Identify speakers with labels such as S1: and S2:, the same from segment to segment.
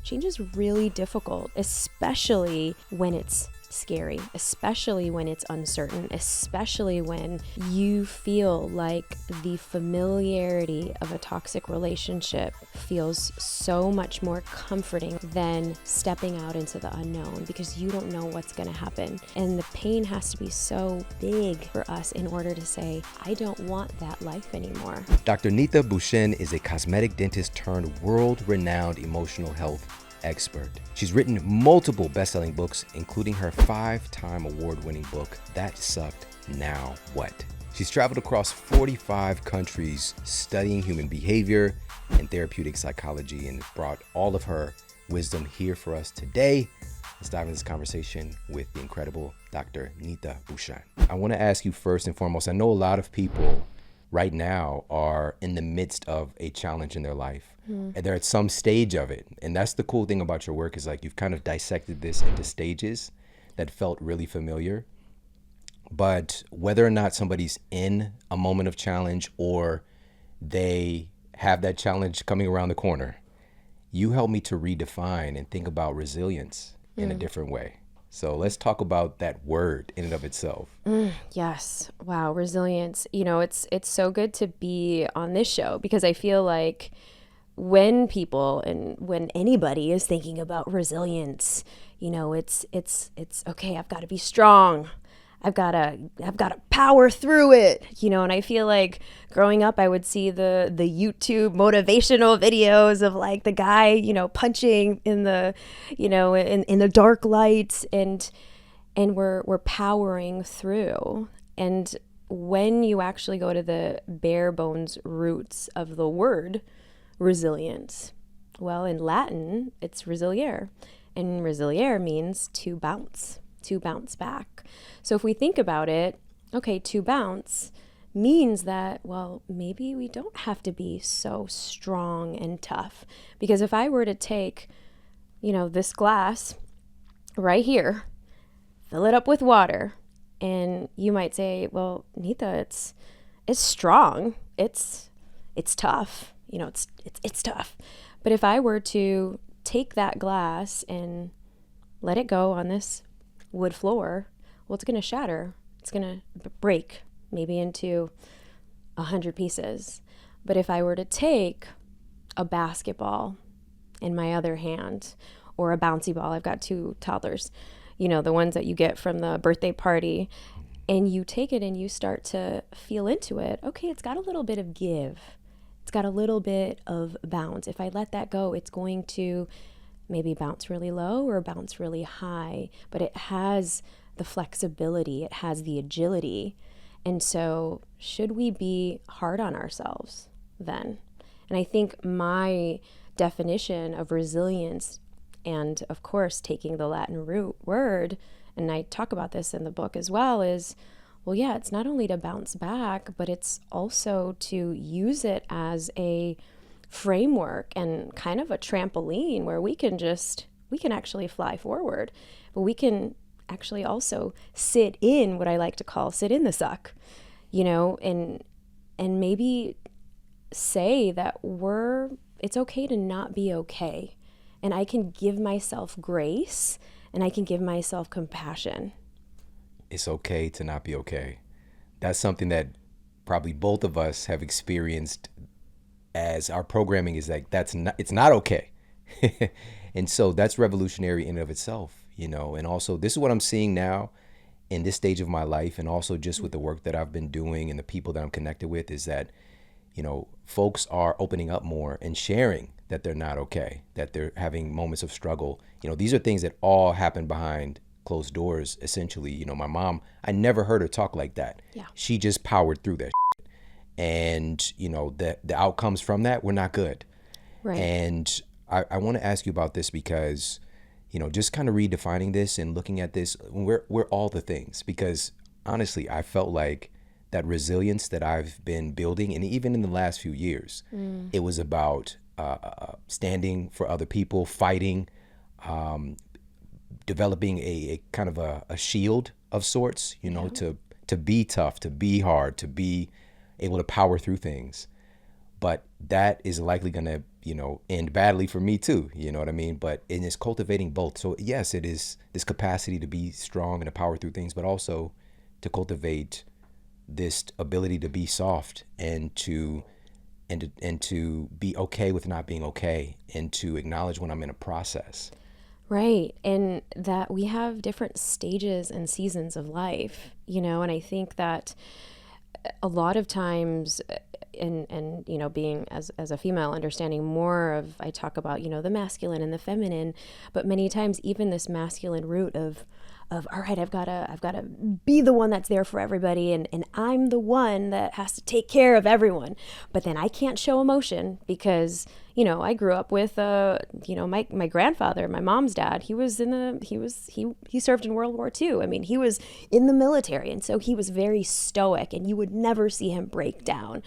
S1: change is really difficult, especially when it's scary, especially when it's uncertain, especially when you feel like the familiarity of a toxic relationship feels so much more comforting than stepping out into the unknown, because you don't know what's going to happen. And the pain has to be so big for us in order to say, I don't want that life anymore.
S2: Dr. Neeta Bhushan is a cosmetic dentist turned world-renowned emotional health expert. She's written multiple best-selling books, including her 5-time award-winning book, That Sucked, Now What? She's traveled across 45 countries studying human behavior and therapeutic psychology, and brought all of her wisdom here for us today. Let's dive into this conversation with the incredible Dr. Neeta Bhushan. I want to ask you first and foremost, I know a lot of people right now are in the midst of a challenge in their life. And they're at some stage of it. And that's the cool thing about your work, is like you've kind of dissected this into stages that felt really familiar. But whether or not somebody's in a moment of challenge or they have that challenge coming around the corner, you help me to redefine and think about resilience in a different way. So let's talk about that word in and of itself.
S1: Yes. Wow. Resilience. You know, it's so good to be on this show, because I feel like when people and when anybody is thinking about resilience, you know, it's okay, I've got to be strong. I've got to power through it, you know. And I feel like growing up, I would see the YouTube motivational videos of like the guy, you know, punching in the, you know, in the dark lights, and we're powering through. And when you actually go to the bare bones roots of the word resilience, well, in Latin, it's resiliere, and resiliere means to bounce back. So if we think about it, okay, to bounce means that, well, maybe we don't have to be so strong and tough. Because if I were to take, you know, this glass right here, fill it up with water, and you might say, well, Neeta, it's strong, it's tough, you know, it's tough. But if I were to take that glass and let it go on this wood floor, well, it's going to shatter. It's going to break maybe into 100 pieces. But if I were to take a basketball in my other hand, or a bouncy ball, I've got 2 toddlers, you know, the ones that you get from the birthday party, and you take it and you start to feel into it, okay, it's got a little bit of give. It's got a little bit of bounce. If I let that go, it's going to maybe bounce really low or bounce really high, but it has the flexibility, it has the agility. And so should we be hard on ourselves then? And I think my definition of resilience, and of course taking the Latin root word, and I talk about this in the book as well, is, well, yeah, it's not only to bounce back, but it's also to use it as a framework and kind of a trampoline where we can actually fly forward, but we can actually also sit in what I like to call sit in the suck, you know, and maybe say that it's okay to not be okay. And I can give myself grace, and I can give myself compassion.
S2: It's okay to not be okay. That's something that probably both of us have experienced, as our programming is like, it's not okay. And so that's revolutionary in and of itself, you know. And also, this is what I'm seeing now in this stage of my life, and also just with the work that I've been doing and the people that I'm connected with, is that, you know, folks are opening up more and sharing that they're not okay, that they're having moments of struggle. You know, these are things that all happen behind closed doors, essentially. You know, my mom, I never heard her talk like that.
S1: Yeah.
S2: She just powered through that shit. And, you know, the outcomes from that were not good.
S1: Right.
S2: And I want to ask you about this because, you know, just kind of redefining this and looking at this, we're all the things. Because honestly, I felt like that resilience that I've been building, and even in the last few years, it was about standing for other people, fighting, developing a kind of a shield of sorts, you know, to be tough, to be hard, to be able to power through things. but that is likely going to, end badly for me too. You know what I mean? But it is cultivating both. So yes, it is this capacity to be strong and to power through things, but also to cultivate this ability to be soft and to be okay with not being okay, and to acknowledge when I'm in a process.
S1: Right. And that we have different stages and seasons of life, and I think that a lot of times, and being as a female, understanding more of, I talk about, the masculine and the feminine, but many times even this masculine root of all right, I've gotta be the one that's there for everybody, and I'm the one that has to take care of everyone. But then I can't show emotion because, I grew up with my grandfather, my mom's dad. He served in World War II. I mean, he was in the military, and so he was very stoic, and you would never see him break down.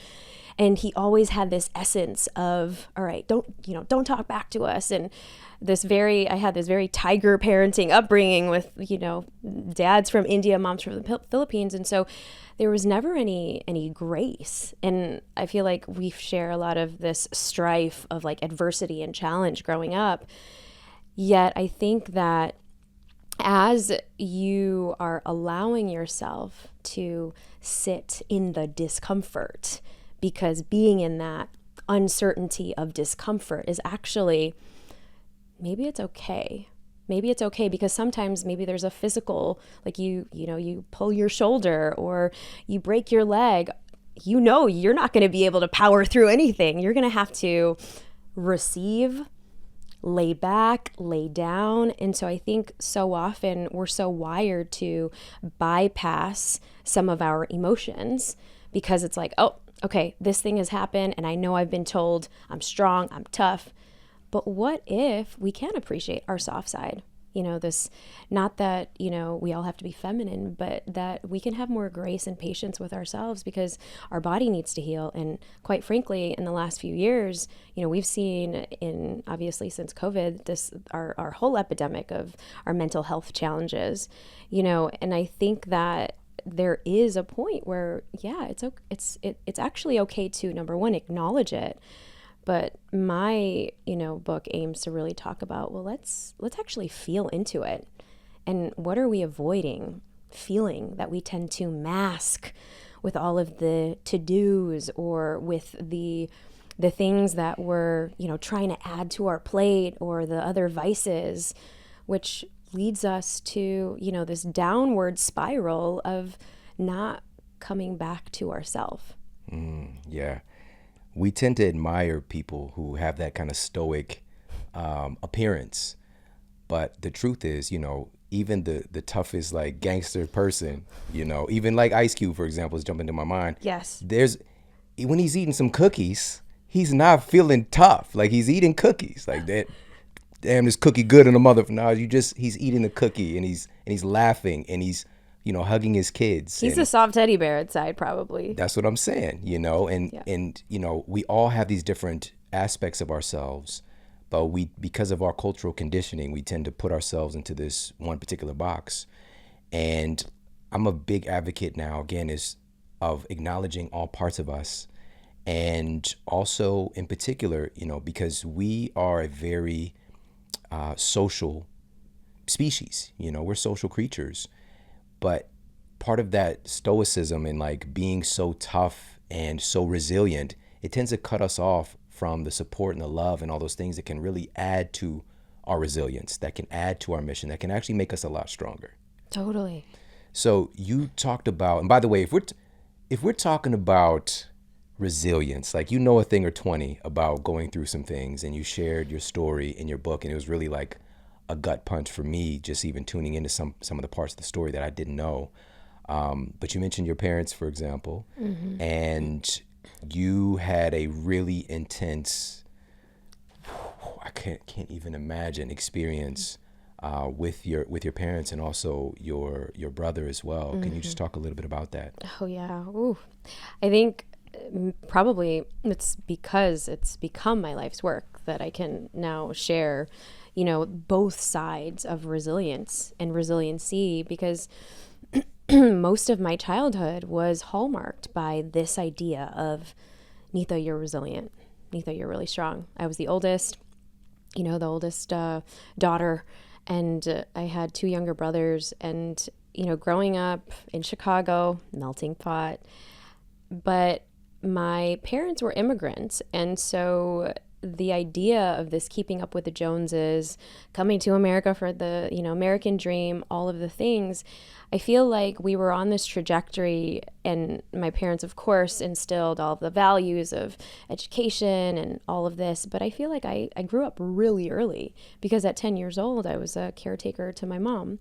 S1: And he always had this essence of, all right, don't talk back to us. And I had this very tiger parenting upbringing with, dads from India, moms from the Philippines. And so there was never any grace. And I feel like we share a lot of this strife of like adversity and challenge growing up. Yet I think that as you are allowing yourself to sit in the discomfort, because being in that uncertainty of discomfort is actually, maybe it's okay. Maybe it's okay because sometimes maybe there's a physical, like you pull your shoulder or you break your leg. You're not going to be able to power through anything. You're going to have to receive, lay back, lay down. And so I think so often we're so wired to bypass some of our emotions because it's like, oh, okay, this thing has happened and I know I've been told I'm strong, I'm tough. But what if we can appreciate our soft side? Not that, we all have to be feminine, but that we can have more grace and patience with ourselves because our body needs to heal. And quite frankly, in the last few years, we've seen obviously since COVID, our whole epidemic of our mental health challenges, and I think that there is a point where, yeah, it's actually okay to, number one, acknowledge it. But my, book aims to really talk about, well, let's actually feel into it. And what are we avoiding feeling that we tend to mask with all of the to-dos or with the things that we're, trying to add to our plate or the other vices, which leads us to, this downward spiral of not coming back to ourselves.
S2: Yeah. We tend to admire people who have that kind of stoic appearance. But the truth is, even the toughest like gangster person, even like Ice Cube, for example, is jumping to my mind.
S1: Yes.
S2: When he's eating some cookies, he's not feeling tough. Like he's eating cookies like that. Damn, this cookie good in the mother. No, he's eating the cookie and he's laughing and he's, hugging his kids.
S1: He's a soft teddy bear inside, probably.
S2: That's what I'm saying, and we all have these different aspects of ourselves, but because of our cultural conditioning, we tend to put ourselves into this one particular box. And I'm a big advocate now, again, of acknowledging all parts of us. And also in particular, because we are a very social species, we're social creatures. But part of that stoicism and like being so tough and so resilient, it tends to cut us off from the support and the love and all those things that can really add to our resilience, that can add to our mission, that can actually make us a lot stronger.
S1: Totally.
S2: So you talked about, and by the way, if we're talking about resilience, like a thing or 20 about going through some things, and you shared your story in your book, and it was really like a gut punch for me, just even tuning into some of the parts of the story that I didn't know. But you mentioned your parents, for example, and you had a really intense, I can't even imagine, experience with your parents and also your brother as well. Can you just talk a little bit about that?
S1: Oh yeah. Ooh. I think probably it's because it's become my life's work that I can now share both sides of resilience and resiliency, because most of my childhood was hallmarked by this idea of Neeta, you're resilient. Neeta, you're really strong. I was the oldest, the oldest daughter, and I had two younger brothers. And, growing up in Chicago, melting pot, but my parents were immigrants. And so the idea of this keeping up with the Joneses, coming to America for the, American dream, all of the things, I feel like we were on this trajectory, and my parents, of course, instilled all of the values of education and all of this. But I feel like I grew up really early, because at 10 years old, I was a caretaker to my mom,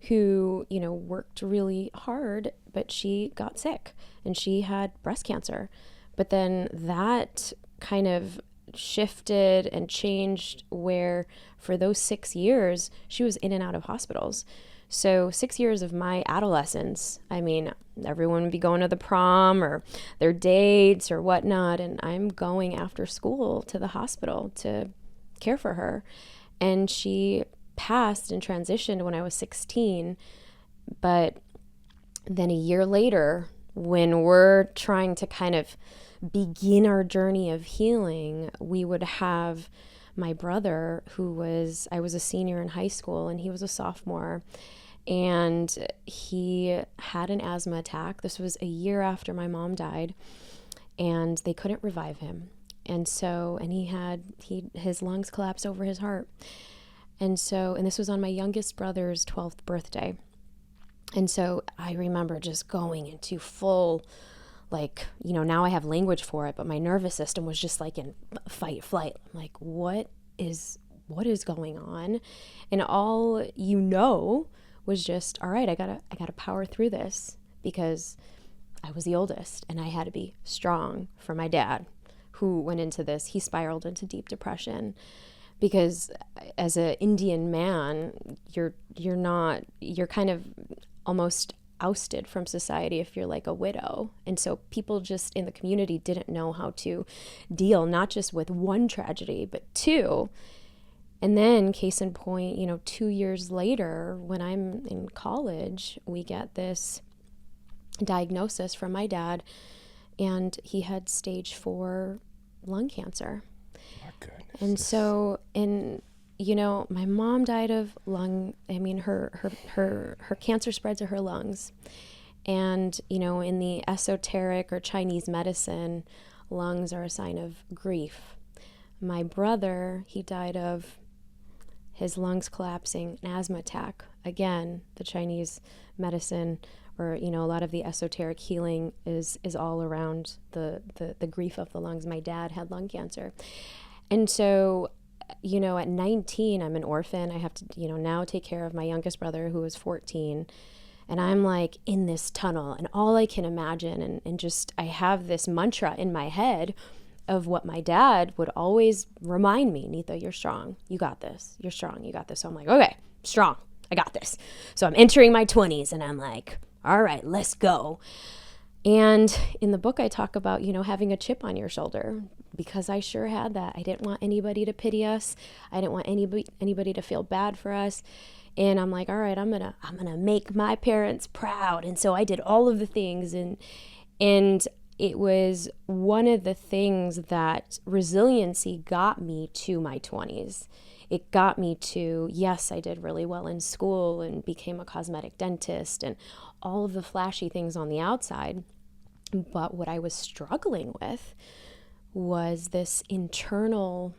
S1: who, worked really hard, but she got sick and she had breast cancer. But then that kind of shifted and changed, where for those 6 years, she was in and out of hospitals. So 6 years of my adolescence, I mean, everyone would be going to the prom or their dates or whatnot, and I'm going after school to the hospital to care for her. And she passed and transitioned when I was 16. But then a year later, when we're trying to kind of begin our journey of healing, we would have my brother, I was a senior in high school and he was a sophomore, and he had an asthma attack. This was a year after my mom died, and they couldn't revive him. And so, and his lungs collapsed over his heart. And this was on my youngest brother's 12th birthday. And so I remember just going into full, now I have language for it, but my nervous system was just like in fight, flight. I'm like, what is going on? And all was just, all right, I gotta power through this, because I was the oldest and I had to be strong for my dad, who went into this. He spiraled into deep depression, because as an Indian man, you're kind of almost ousted from society if you're like a widow. And so people just in the community didn't know how to deal, not just with one tragedy, but two. And then, case in point, 2 years later, when I'm in college, we get this diagnosis from my dad, and he had stage 4 lung cancer.
S2: My goodness.
S1: And so, my mom died of her cancer spread to her lungs. And, in the esoteric or Chinese medicine, lungs are a sign of grief. My brother, he died of his lungs collapsing, an asthma attack. Again, the Chinese medicine, or, a lot of the esoteric healing is all around the grief of the lungs. My dad had lung cancer. And so, at 19, I'm an orphan. I have to, now take care of my youngest brother, who was 14. And I'm like in this tunnel, and all I can imagine, and just, I have this mantra in my head of what my dad would always remind me: Neeta, you're strong. You got this. You're strong. You got this. So I'm like, okay, strong. I got this. So I'm entering my 20s, and I'm like, all right, let's go. And in the book, I talk about, having a chip on your shoulder, because I sure had that. I didn't want anybody to pity us. I didn't want anybody to feel bad for us. And I'm like, all right, I'm gonna make my parents proud. And so I did all of the things, and it was one of the things that resiliency got me to my 20s. It got me to, yes, I did really well in school and became a cosmetic dentist and all of the flashy things on the outside. But what I was struggling with was this internal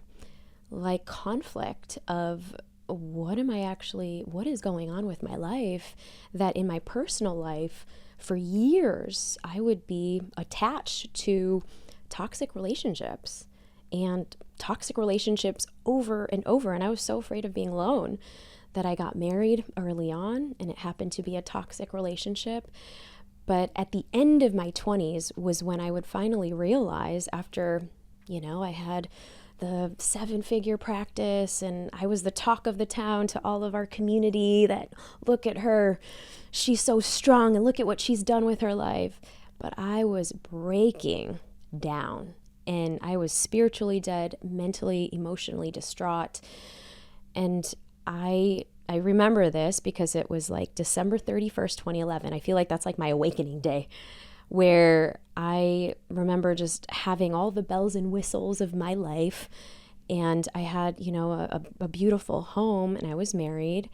S1: conflict of what is going on with my life, that in my personal life for years I would be attached to toxic relationships over and over. And I was so afraid of being alone that I got married early on, and it happened to be a toxic relationship. But at the end of my 20s was when I would finally realize, after, I had the 7-figure practice and I was the talk of the town to all of our community, that look at her, she's so strong and look at what she's done with her life. But I was breaking down, and I was spiritually dead, mentally, emotionally distraught. And I remember this because it was December 31st, 2011. I feel like that's my awakening day, where I remember just having all the bells and whistles of my life. And I had, a beautiful home, and I was married.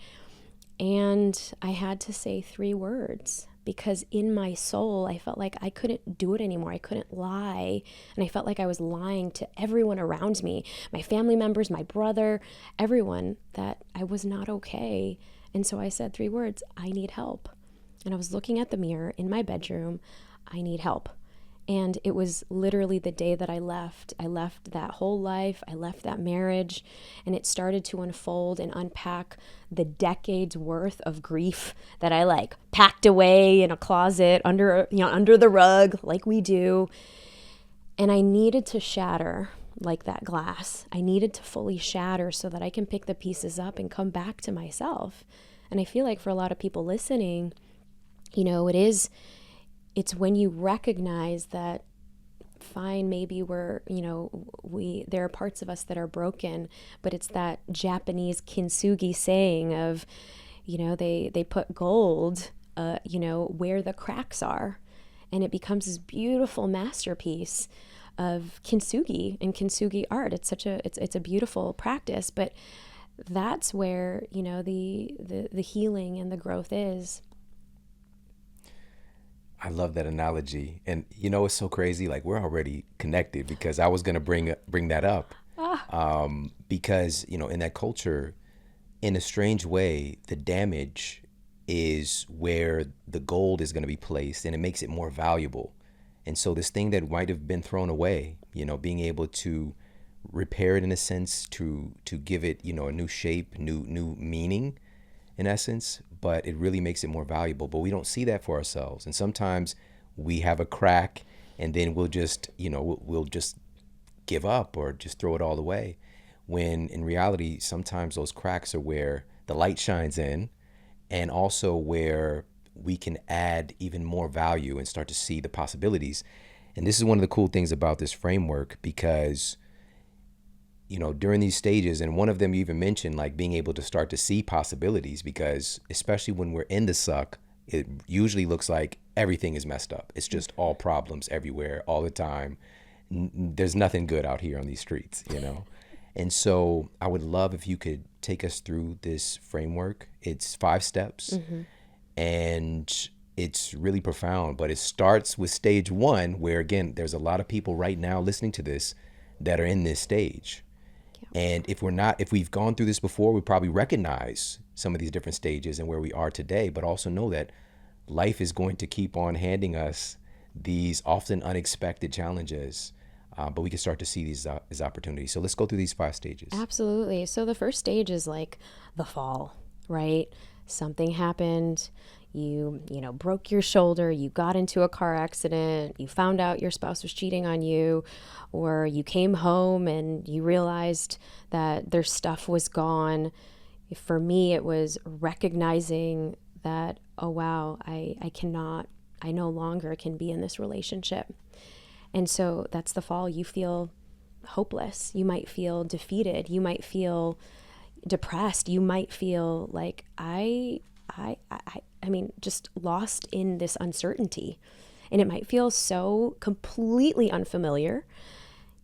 S1: And I had to say 3 words because in my soul, I felt like I couldn't do it anymore. I couldn't lie. And I felt like I was lying to everyone around me, my family members, my brother, everyone, that I was not okay. And so I said 3 words: I need help. And I was looking at the mirror in my bedroom. I need help. And it was literally the day that I left. I left that whole life. I left that marriage, and it started to unfold and unpack the decades worth of grief that I packed away in a closet under the rug, like we do. And I needed to shatter like that glass. I needed to fully shatter so that I can pick the pieces up and come back to myself. And I feel like for a lot of people listening, it's when you recognize that, fine, maybe there are parts of us that are broken, but it's that Japanese kintsugi saying of, they put gold, where the cracks are, and it becomes this beautiful masterpiece of kintsugi and kintsugi art. It's it's a beautiful practice, but that's where, the healing and the growth is.
S2: I love that analogy. And it's so crazy. Like, we're already connected because I was going to bring that up. Because, in that culture, in a strange way, the damage is where the gold is going to be placed, and it makes it more valuable. And so this thing that might have been thrown away, being able to repair it in a sense, to give it, a new shape, new meaning, in essence, but it really makes it more valuable. But we don't see that for ourselves. And sometimes we have a crack, and then we'll just, we'll just give up or just throw it all away. When in reality, sometimes those cracks are where the light shines in, and also where we can add even more value and start to see the possibilities. And this is one of the cool things about this framework, because during these stages, and one of them you even mentioned, like being able to start to see possibilities, because especially when we're in the suck, it usually looks like everything is messed up. It's just all problems everywhere, all the time. There's nothing good out here on these streets, And so I would love if you could take us through this framework. It's 5 steps, and it's really profound, but it starts with stage 1, where, again, there's a lot of people right now listening to this that are in this stage. And if we've gone through this before, we probably recognize some of these different stages and where we are today, but also know that life is going to keep on handing us these often unexpected challenges, but we can start to see these as opportunities. So let's go through these 5 stages.
S1: Absolutely. So the first stage is like the fall, right? Something happened. You broke your shoulder, you got into a car accident, you found out your spouse was cheating on you, or you came home and you realized that their stuff was gone. For me, it was recognizing that, oh wow, I no longer can be in this relationship. And so that's the fall. You feel hopeless. You might feel defeated. You might feel depressed. You might feel like just lost in this uncertainty. And it might feel so completely unfamiliar.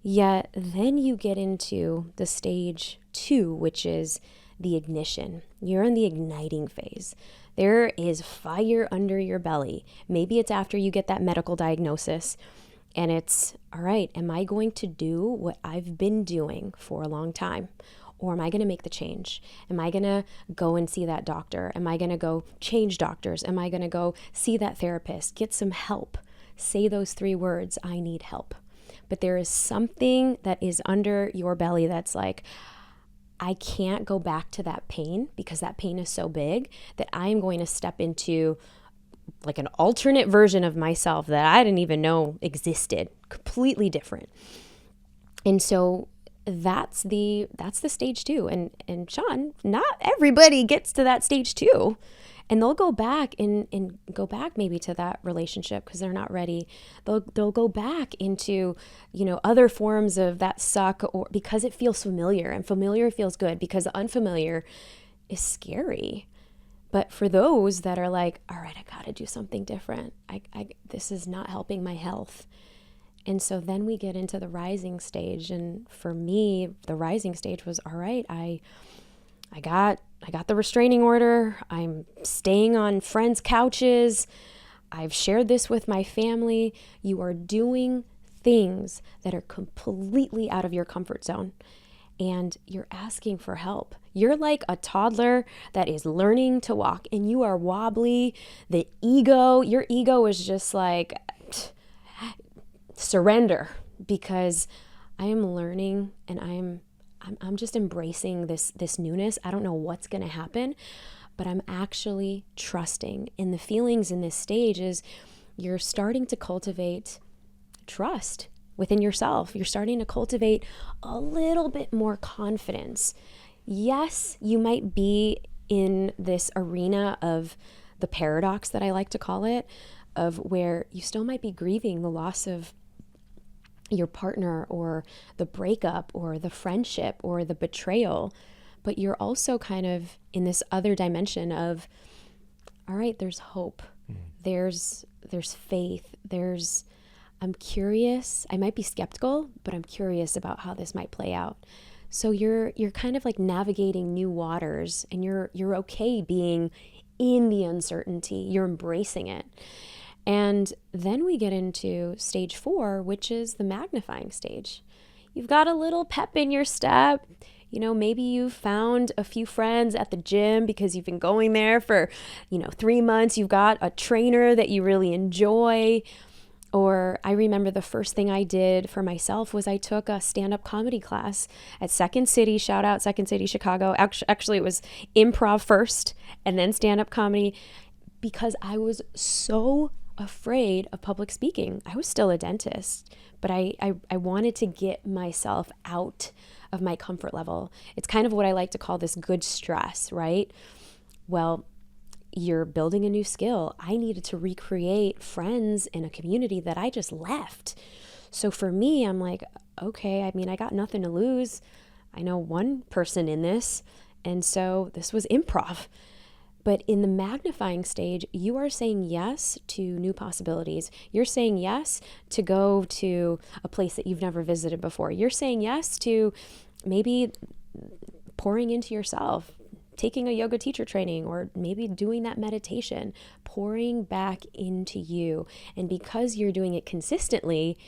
S1: Yet then you get into the stage 2, which is the ignition. You're in the igniting phase. There is fire under your belly. Maybe it's after you get that medical diagnosis, and it's, all right, am I going to do what I've been doing for a long time? Or am I going to make the change? Am I going to go and see that doctor? Am I going to go change doctors? Am I going to go see that therapist? Get some help. Say those 3 words: I need help. But there is something that is under your belly that's like, I can't go back to that pain because that pain is so big that I am going to step into like an alternate version of myself that I didn't even know existed, completely different. And so that's the stage 2. And Shawn, not everybody gets to that stage 2. And they'll go back and go back maybe to that relationship because they're not ready. They'll go back into, other forms of that suck, or because it feels familiar, and familiar feels good because the unfamiliar is scary. But for those that are like, all right, I got to do something different. This is not helping my health. And so then we get into the rising stage. And for me, the rising stage was, all right, I got the restraining order. I'm staying on friends' couches. I've shared this with my family. You are doing things that are completely out of your comfort zone, and you're asking for help. You're like a toddler that is learning to walk, and you are wobbly. Your ego is just like, surrender, because I am learning, and I'm just embracing this newness. I don't know what's going to happen, but I'm actually trusting. And the feelings in this stage is you're starting to cultivate trust within yourself. You're starting to cultivate a little bit more confidence. Yes, you might be in this arena of the paradox that I like to call it, of where you still might be grieving the loss of your partner, or the breakup, or the friendship, or the betrayal. But you're also kind of in this other dimension of, all right, there's hope. There's faith. I'm curious. I might be skeptical, but I'm curious about how this might play out. So you're kind of like navigating new waters, and you're okay being in the uncertainty. You're embracing it. And then we get into stage 4, which is the magnifying stage. You've got a little pep in your step. Maybe you found a few friends at the gym because you've been going there for, 3 months. You've got a trainer that you really enjoy. Or I remember the first thing I did for myself was I took a stand-up comedy class at Second City. Shout out Second City, Chicago. Actually, it was improv first and then stand-up comedy, because I was so afraid of public speaking. I was still a dentist, but I wanted to get myself out of my comfort level. It's kind of what I like to call this good stress, right? Well, you're building a new skill. I needed to recreate friends in a community that I just left. So for me, I'm like, okay, I got nothing to lose. I know one person in this. And so this was improv. But in the magnifying stage, you are saying yes to new possibilities. You're saying yes to go to a place that you've never visited before. You're saying yes to maybe pouring into yourself, taking a yoga teacher training, or maybe doing that meditation, pouring back into you. And because you're doing it consistently,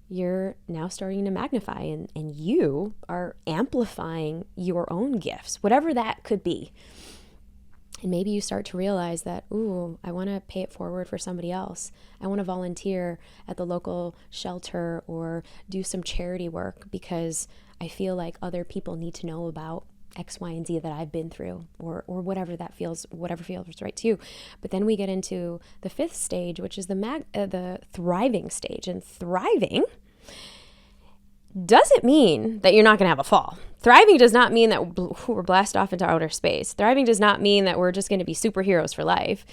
S1: you're now starting to magnify, and you are amplifying your own gifts, whatever that could be. And maybe you start to realize that, I want to pay it forward for somebody else. I want to volunteer at the local shelter or do some charity work because I feel like other people need to know about X, Y, and Z that I've been through, or whatever feels right to you. But then we get into the 5th stage, which is the thriving stage. And thriving doesn't mean that you're not going to have a fall. Thriving does not mean that we're blasted off into outer space. Thriving does not mean that we're just going to be superheroes for life.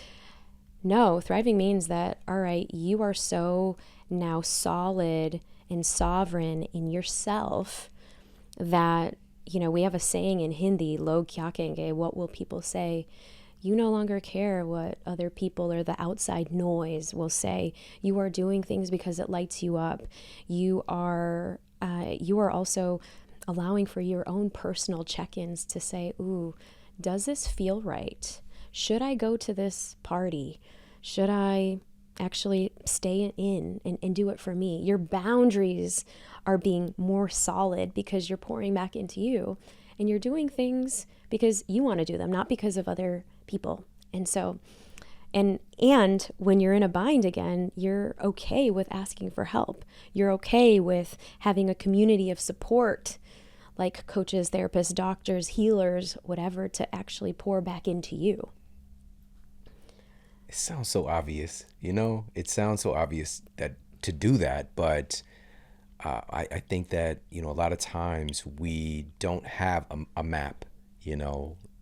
S1: No, thriving means that, all right, you are so now solid and sovereign in yourself that, we have a saying in Hindi, log kya kenge, what will people say? You no longer care what other people or the outside noise will say. You are doing things because it lights you up. You are also allowing for your own personal check-ins to say, does this feel right? Should I go to this party? Should I actually stay in and do it for me? Your boundaries are being more solid because you're pouring back into you, and you're doing things because you want to do them, not because of other people. And so, and when you're in a bind again, you're okay with asking for help. You're okay with having a community of support, like coaches, therapists, doctors, healers, whatever, to actually pour back into you.
S2: It sounds so obvious, it sounds so obvious that to do that, but I think that, a lot of times we don't have a map,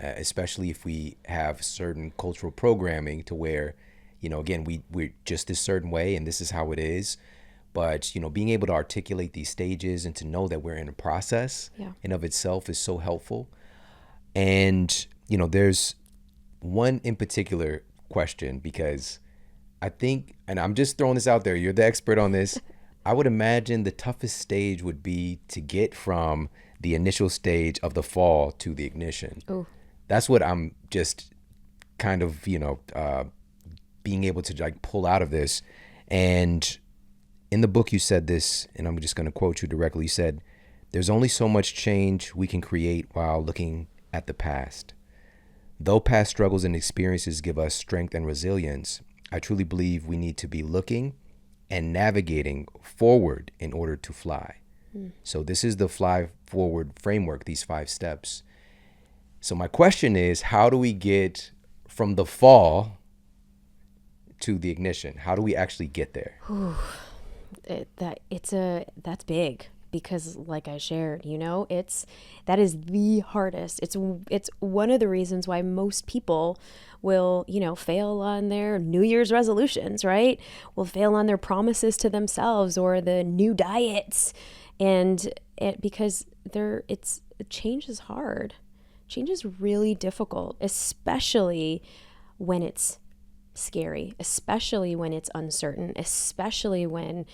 S2: especially if we have certain cultural programming to where, again, we're just this certain way and this is how it is. But, being able to articulate these stages and to know that we're in a process in of itself is so helpful. And, one in particular question, because I think, and I'm just throwing this out there, you're the expert on this. I would imagine the toughest stage would be to get from the initial stage of the fall to the ignition.
S1: Ooh.
S2: That's what I'm just kind of, being able to like pull out of this. And in the book, you said this, and I'm just going to quote you directly. You said, "There's only so much change we can create while looking at the past. Though past struggles and experiences give us strength and resilience, I truly believe we need to be looking and navigating forward in order to fly." So this is the fly forward framework, these 5 steps. So my question is, how do we get from the fall to the ignition? How do we actually get there?
S1: That's big, because like I shared, that is the hardest. It's one of the reasons why most people will, fail on their New Year's resolutions, right? Will fail on their promises to themselves or the new diets. And because change is hard. Change is really difficult, especially when it's scary, especially when it's uncertain, especially when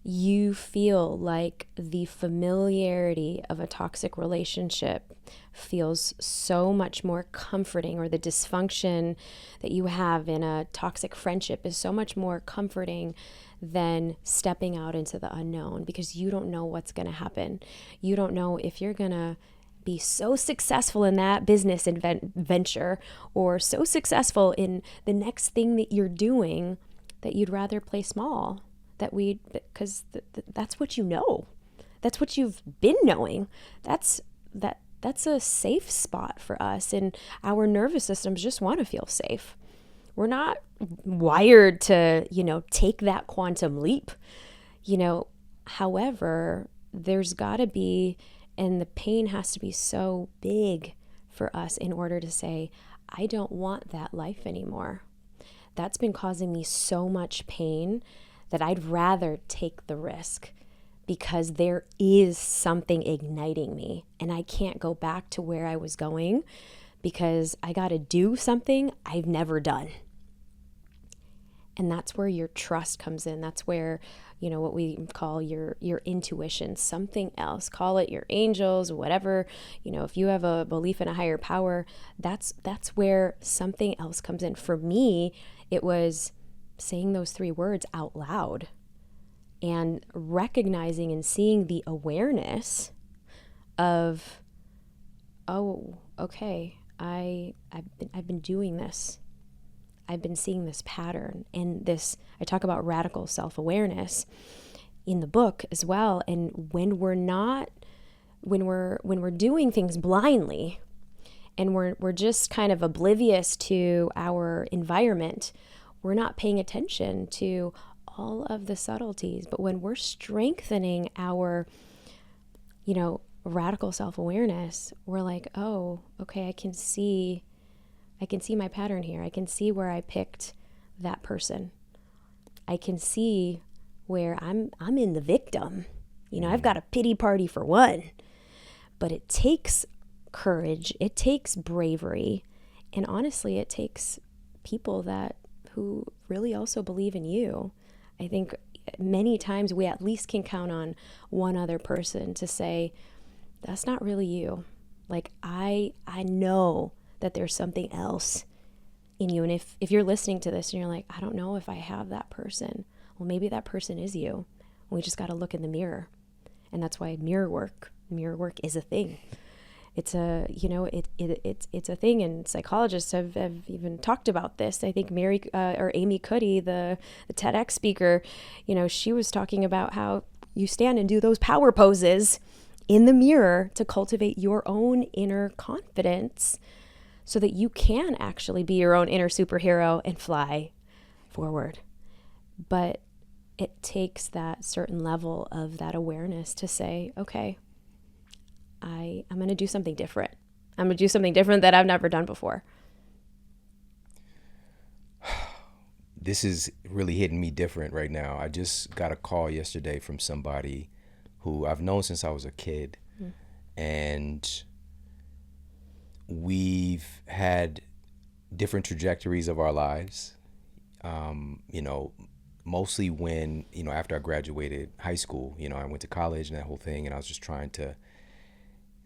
S1: you feel like the familiarity of a toxic relationship feels so much more comforting, or the dysfunction that you have in a toxic friendship is so much more comforting than stepping out into the unknown, because you don't know what's going to happen. You don't know if you're going to be so successful in that business venture, or so successful in the next thing that you're doing, that you'd rather play small. Because that's what you know. That's what you've been knowing. That's a safe spot for us, and our nervous systems just want to feel safe. We're not wired to, take that quantum leap. However, there's got to be, and the pain has to be so big for us in order to say, I don't want that life anymore. That's been causing me so much pain that I'd rather take the risk, because there is something igniting me, and I can't go back to where I was going, because I got to do something I've never done. And that's where your trust comes in. That's where, what we call your intuition, something else, call it your angels, whatever, if you have a belief in a higher power, that's where something else comes in. For me, it was saying those 3 words out loud and recognizing and seeing the awareness of, oh, okay, I've been doing this. I've been seeing this pattern, and this, I talk about radical self-awareness in the book as well. And when we're doing things blindly, and we're just kind of oblivious to our environment, we're not paying attention to all of the subtleties. But when we're strengthening our, radical self-awareness, we're like, oh, okay, I can see my pattern here. I can see where I picked that person. I can see where I'm in the victim. I've got a pity party for one. But it takes courage. It takes bravery. And honestly, it takes people who really also believe in you. I think many times we at least can count on one other person to say, that's not really you. Like, I know that there's something else in you. And if you're listening to this and you're like, I don't know if I have that person, well, maybe that person is you. We just got to look in the mirror. And that's why mirror work is a thing. It's a, it's a thing, and psychologists have even talked about this. I think Amy Cuddy, the TEDx speaker, she was talking about how you stand and do those power poses in the mirror to cultivate your own inner confidence, so that you can actually be your own inner superhero and fly forward. But it takes that certain level of that awareness to say, okay, I'm going to do something different. I'm going to do something different that I've never done before.
S2: This is really hitting me different right now. I just got a call yesterday from somebody who I've known since I was a kid. And we've had different trajectories of our lives. Mostly when, after I graduated high school, I went to college and that whole thing, and I was just trying to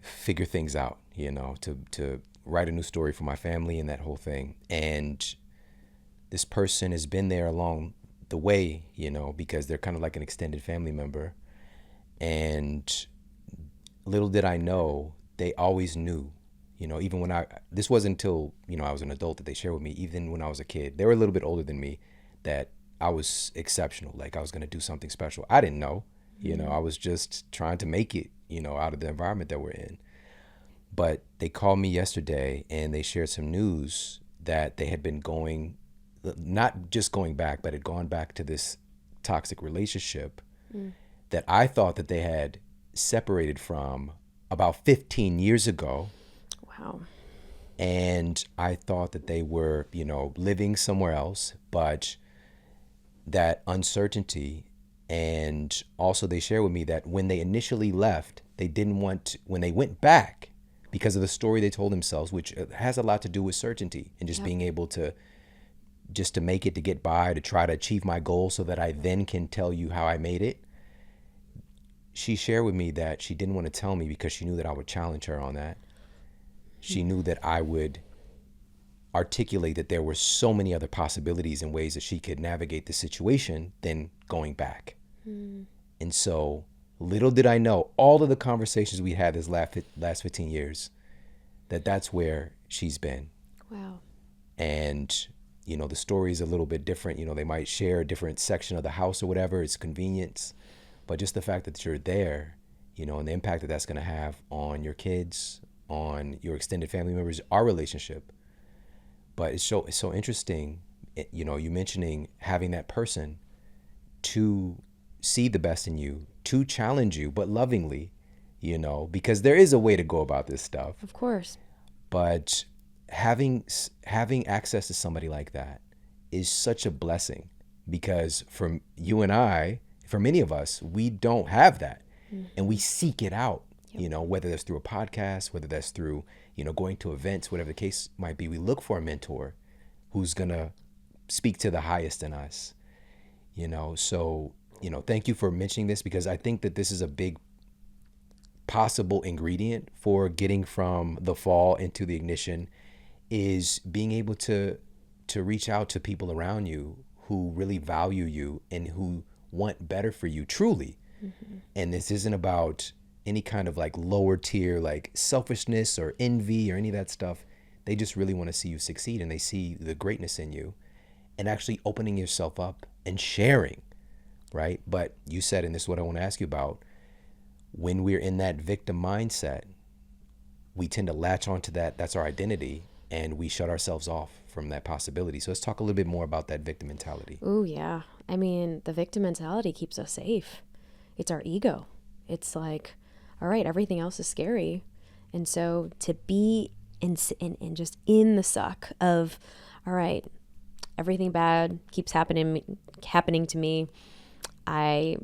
S2: figure things out, to write a new story for my family and that whole thing. And this person has been there along the way, because they're kind of like an extended family member. And little did I know, they always knew, even this wasn't until, I was an adult that they shared with me, even when I was a kid, they were a little bit older than me, that I was exceptional. Like I was going to do something special. I didn't know, I was just trying to make it, out of the environment that we're in. But they called me yesterday and they shared some news that they had been not just going back, but had gone back to this toxic relationship that I thought that they had separated from about 15 years ago.
S1: Wow.
S2: And I thought that they were, living somewhere else, but that uncertainty. And also they shared with me that when they initially left, they didn't want when they went back, because of the story they told themselves, which has a lot to do with certainty and just being able to make it, to get by, to try to achieve my goal so that I then can tell you how I made it. She shared with me that she didn't want to tell me because she knew that I would challenge her on that. She knew that I would articulate that there were so many other possibilities and ways that she could navigate the situation than going back. And so little did I know, all of the conversations we had this last 15 years, that's where she's been.
S1: Wow. And,
S2: the story is a little bit different. They might share a different section of the house or whatever. It's convenience. But just the fact that you're there, and the impact that that's going to have on your kids, on your extended family members, our relationship. But it's so interesting, you mentioning having that person to see the best in you, to challenge you, but lovingly, because there is a way to go about this stuff.
S1: Of course.
S2: But having access to somebody like that is such a blessing, because for you and I, for many of us, we don't have that. And we seek it out, whether that's through a podcast, whether that's through, going to events, whatever the case might be. We look for a mentor who's going to speak to the highest in us, so, thank you for mentioning this, because I think that this is a big possible ingredient for getting from the fall into the ignition, is being able to reach out to people around you who really value you and who want better for you truly. And this isn't about any kind of like lower tier, like selfishness or envy or any of that stuff. They just really want to see you succeed, and they see the greatness in you, and actually opening yourself up and sharing, right? But you said, and this is what I want to ask you about, when we're in that victim mindset, we tend to latch onto that. That's our identity, and we shut ourselves off from that possibility. So let's talk a little bit more about that victim mentality.
S1: Oh, yeah. I mean, the victim mentality keeps us safe. It's our ego. It's like, all right, everything else is scary. And so to be in just in the suck of, all right, everything bad keeps happening to me. I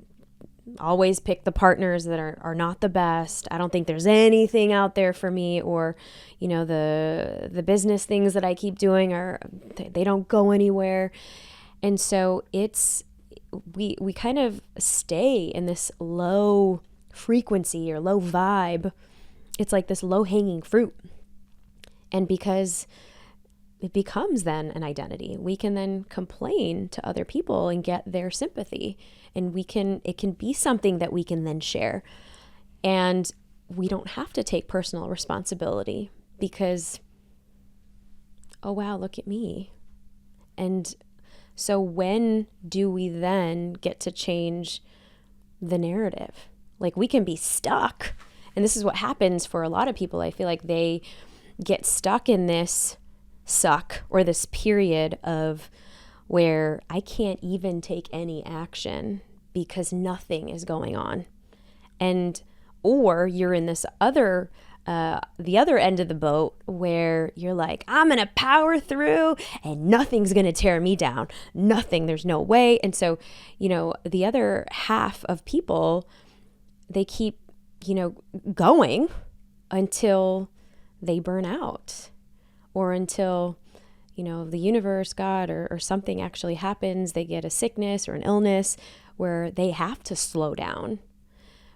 S1: always pick the partners that are not the best. I don't think there's anything out there for me, or, the business things that I keep doing they don't go anywhere. And so we kind of stay in this low frequency or low vibe. It's like this low hanging fruit. And because it becomes then an identity, we can then complain to other people and get their sympathy. And it can be something that we can then share. And we don't have to take personal responsibility because, oh, wow, look at me. And so when do we then get to change the narrative? Like, we can be stuck. And this is what happens for a lot of people. I feel like they get stuck in this suck, or this period of where I can't even take any action because nothing is going on. Or you're in this the other end of the boat where you're like, I'm going to power through and nothing's going to tear me down. Nothing, there's no way. And so, the other half of people, they keep, going until they burn out, or until, the universe, God, or something actually happens, they get a sickness or an illness where they have to slow down.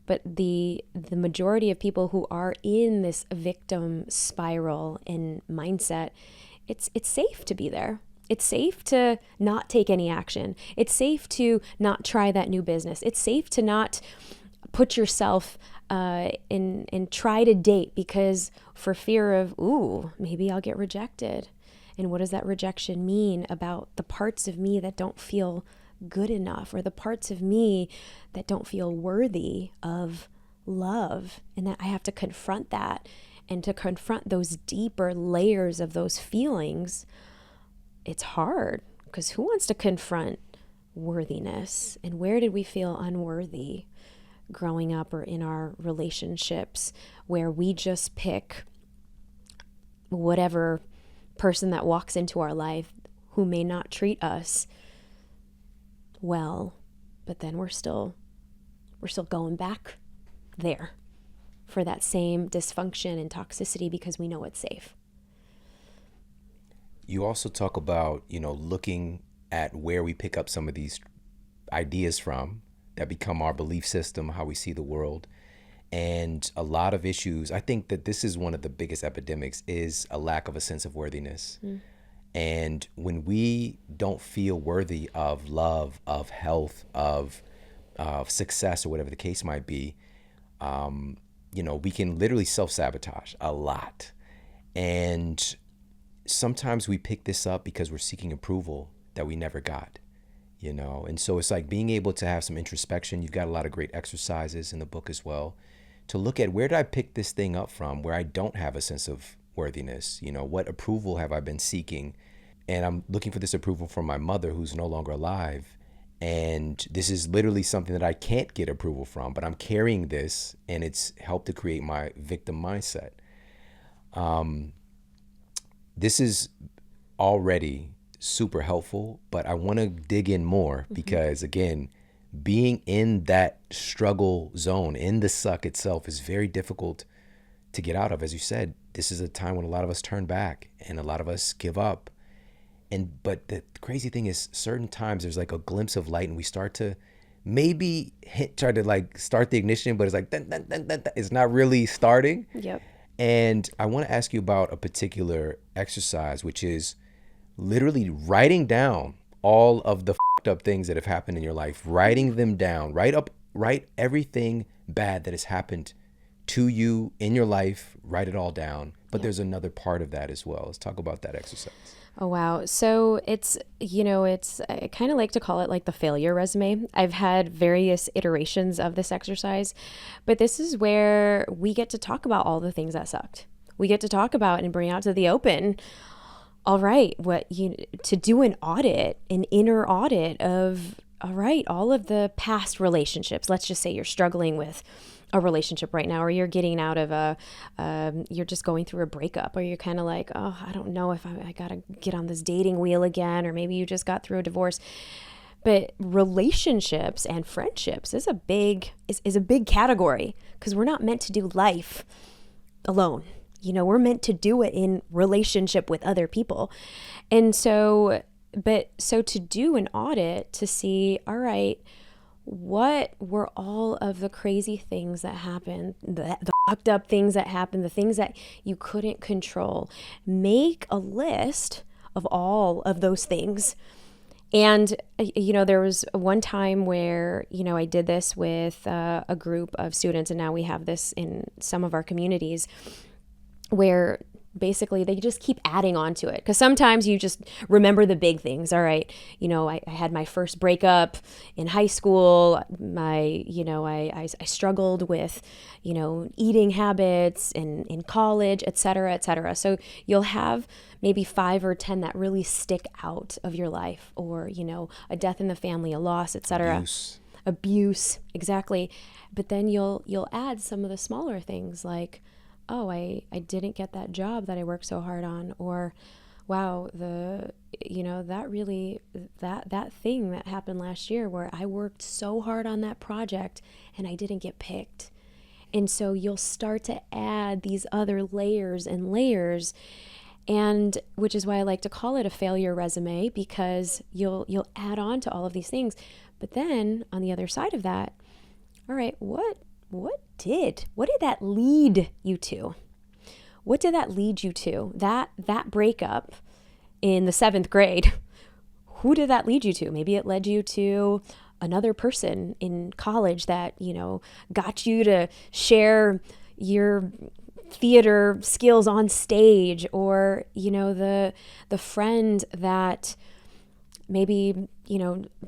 S1: But the majority of people who are in this victim spiral and mindset, it's safe to be there. It's safe to not take any action. It's safe to not try that new business. It's safe to not put yourself and try to date because for fear of, maybe I'll get rejected. And what does that rejection mean about the parts of me that don't feel good enough, or the parts of me that don't feel worthy of love? And that I have to confront that, and to confront those deeper layers of those feelings. It's hard, because who wants to confront worthiness? And where did we feel unworthy growing up or in our relationships, where we just pick whatever person that walks into our life who may not treat us well, but then we're still going back there for that same dysfunction and toxicity because we know it's safe.
S2: You also talk about, looking at where we pick up some of these ideas from that become our belief system, how we see the world. And a lot of issues, I think that this is one of the biggest epidemics, is a lack of a sense of worthiness. And when we don't feel worthy of love, of health, of success, or whatever the case might be, we can literally self-sabotage a lot. And sometimes we pick this up because we're seeking approval that we never got, And so it's like being able to have some introspection. You've got a lot of great exercises in the book as well, to look at, where did I pick this thing up from where I don't have a sense of worthiness? What approval have I been seeking? And I'm looking for this approval from my mother, who's no longer alive. And this is literally something that I can't get approval from, but I'm carrying this, and it's helped to create my victim mindset. This is already super helpful, but I want to dig in more because, again, being in that struggle zone, in the suck itself, is very difficult to get out of. As you said, this is a time when a lot of us turn back and a lot of us give up. But the crazy thing is, certain times there's like a glimpse of light, and we start to maybe try to like start the ignition, but it's like dun, dun, dun, dun, dun. It's not really starting.
S1: Yep.
S2: And I want to ask you about a particular exercise, which is literally writing down all of the fucked up things that have happened in your life, writing them down, write everything bad that has happened to you in your life, write it all down. But there's another part of that as well. Let's talk about that exercise.
S1: Oh, wow. So it's, I kind of like to call it like the failure resume. I've had various iterations of this exercise, but this is where we get to talk about all the things that sucked. We get to talk about and bring out to the open, all right, to do an audit, an inner audit of, all right, all of the past relationships. Let's just say you're struggling with a relationship right now, or you're getting out of you're just going through a breakup, or you're kind of like, oh, I don't know if I gotta get on this dating wheel again, or maybe you just got through a divorce. But relationships and friendships is a big category, because we're not meant to do life alone. We're meant to do it in relationship with other people. And so to do an audit to see, all right, what were all of the crazy things that happened, the fucked up things that happened, the things that you couldn't control? Make a list of all of those things. And, there was one time where, I did this with a group of students, and now we have this in some of our communities, where basically they just keep adding on to it. Because sometimes you just remember the big things. All right, I had my first breakup in high school. I struggled with, eating habits in college, et cetera, et cetera. So you'll have maybe 5 or 10 that really stick out of your life, or, a death in the family, a loss, et cetera. Abuse, exactly. But then you'll add some of the smaller things like, oh, I didn't get that job that I worked so hard on, or wow, that thing that happened last year where I worked so hard on that project and I didn't get picked. And so you'll start to add these other layers and layers, And which is why I like to call it a failure resume, because you'll add on to all of these things. But then on the other side of that, all right, what did that lead you to? What did that lead you to? That breakup in the 7th grade, who did that lead you to? Maybe it led you to another person in college that, got you to share your theater skills on stage, or, the friend that maybe,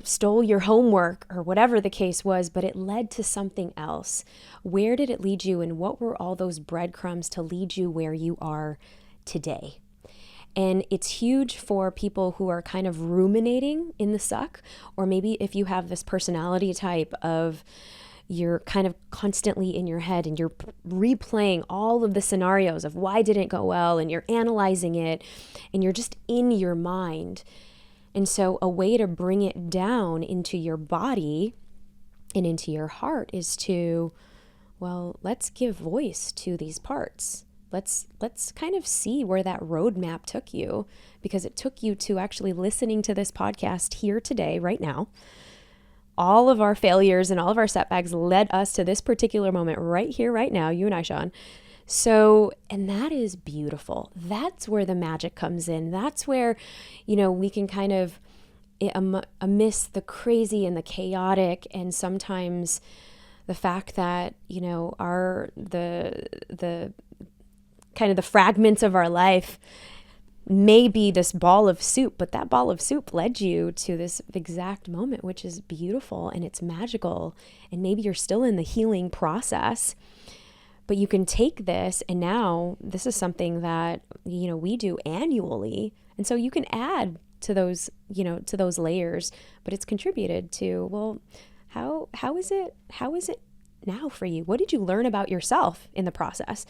S1: stole your homework, or whatever the case was, but it led to something else. Where did it lead you, and what were all those breadcrumbs to lead you where you are today? And it's huge for people who are kind of ruminating in the suck, or maybe if you have this personality type of you're kind of constantly in your head and you're replaying all of the scenarios of why didn't it go well, and you're analyzing it and you're just in your mind. And so a way to bring it down into your body and into your heart is to, well, let's give voice to these parts. Let's kind of see where that roadmap took you, because it took you to actually listening to this podcast here today, right now. All of our failures and all of our setbacks led us to this particular moment right here, right now, you and I, Shawn. So, and that is beautiful. That's where the magic comes in. That's where, we can kind of, amidst the crazy and the chaotic, and sometimes the fact that, the kind of the fragments of our life may be this ball of soup, but that ball of soup led you to this exact moment, which is beautiful and it's magical. And maybe you're still in the healing process, but you can take this, and now this is something that, we do annually. And so you can add to those, to those layers, but it's contributed to, well, how is it now for you? What did you learn about yourself in the process?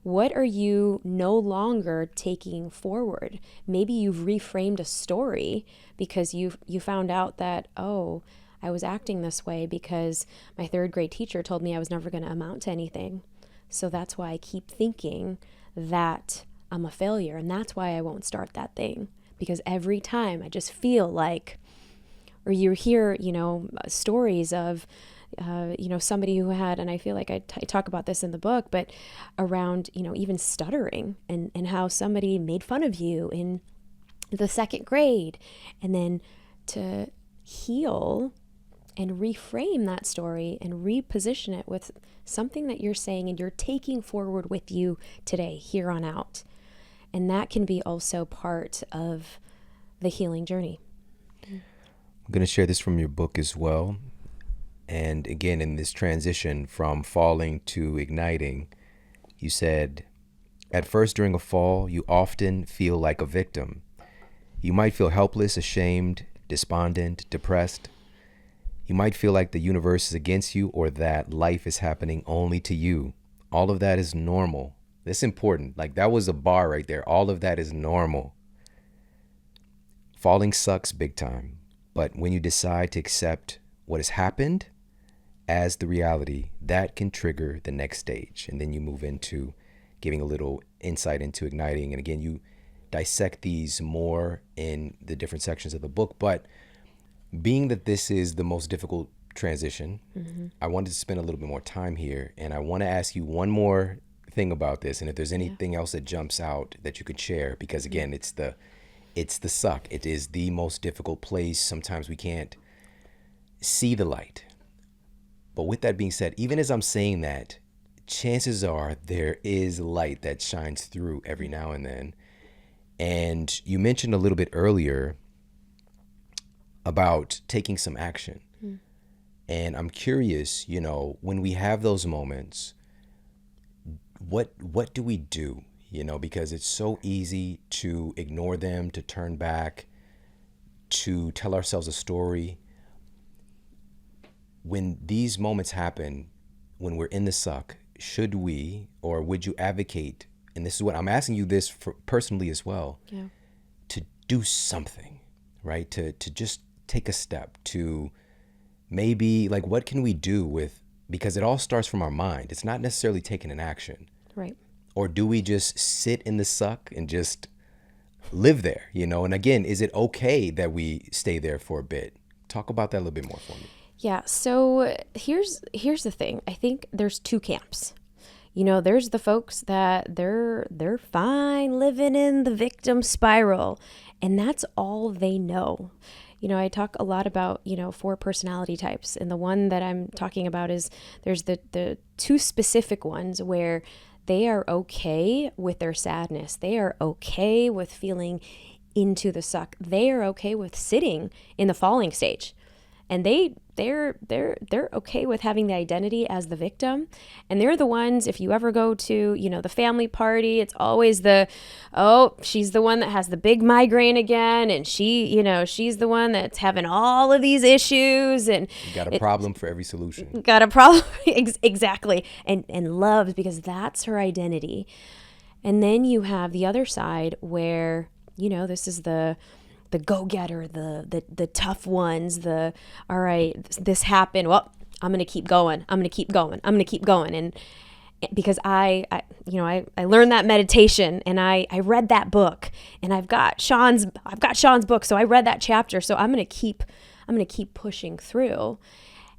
S1: What are you no longer taking forward? Maybe you've reframed a story because you found out that, oh, I was acting this way because my 3rd grade teacher told me I was never going to amount to anything. So that's why I keep thinking that I'm a failure. And that's why I won't start that thing. Because every time I just feel like, or you hear, stories of, somebody who had, and I feel like I talk about this in the book, but around, even stuttering, and how somebody made fun of you in the 2nd grade, and then to heal and reframe that story and reposition it with something that you're saying and you're taking forward with you today, here on out. And that can be also part of the healing journey.
S2: I'm going to share this from your book as well. And again, in this transition from falling to igniting, you said, at first during a fall, you often feel like a victim. You might feel helpless, ashamed, despondent, depressed. You might feel like the universe is against you, or that life is happening only to you. All of that is normal. That's important. Like, that was a bar right there. All of that is normal. Falling sucks big time. But when you decide to accept what has happened as the reality, that can trigger the next stage. And then you move into giving a little insight into igniting. And again, you dissect these more in the different sections of the book. But being that this is the most difficult transition, I wanted to spend a little bit more time here. And I want to ask you one more thing about this. And if there's anything else that jumps out that you could share, because again, it's the suck. It is the most difficult place. Sometimes we can't see the light. But with that being said, even as I'm saying that, chances are there is light that shines through every now and then. And you mentioned a little bit earlier about taking some action. And I'm curious, when we have those moments, what do we do? Because it's so easy to ignore them, to turn back, to tell ourselves a story. When these moments happen, when we're in the suck, should we, or would you advocate, and this is what I'm asking you this for personally as well, to do something, right? To just take a step, to maybe, like, what can we do with, because it all starts from our mind. It's not necessarily taking an action.
S1: Right.
S2: Or do we just sit in the suck and just live there, you know? And again, is it okay that we stay there for a bit? Talk about that a little bit more for me.
S1: Yeah, so here's the thing. I think there's two camps. You know, there's the folks that they're fine living in the victim spiral, and that's all they know. You know, I talk a lot about, 4 personality types, and the one that I'm talking about is there's the 2 specific ones where they are okay with their sadness. They are okay with feeling into the suck. They are okay with sitting in the falling stage. And they're okay with having the identity as the victim. And they're the ones, if you ever go to, the family party, it's always she's the one that has the big migraine again. And she's the one that's having all of these issues. And
S2: you got a problem for every solution.
S1: Got a problem. Exactly. And loves, because that's her identity. And then you have the other side where, this is the go-getter, the tough ones, all right, this happened, well, I'm going to keep going. And because I learned that meditation, and I read that book, and I've got Shawn's book. So I read that chapter. So I'm going to keep pushing through.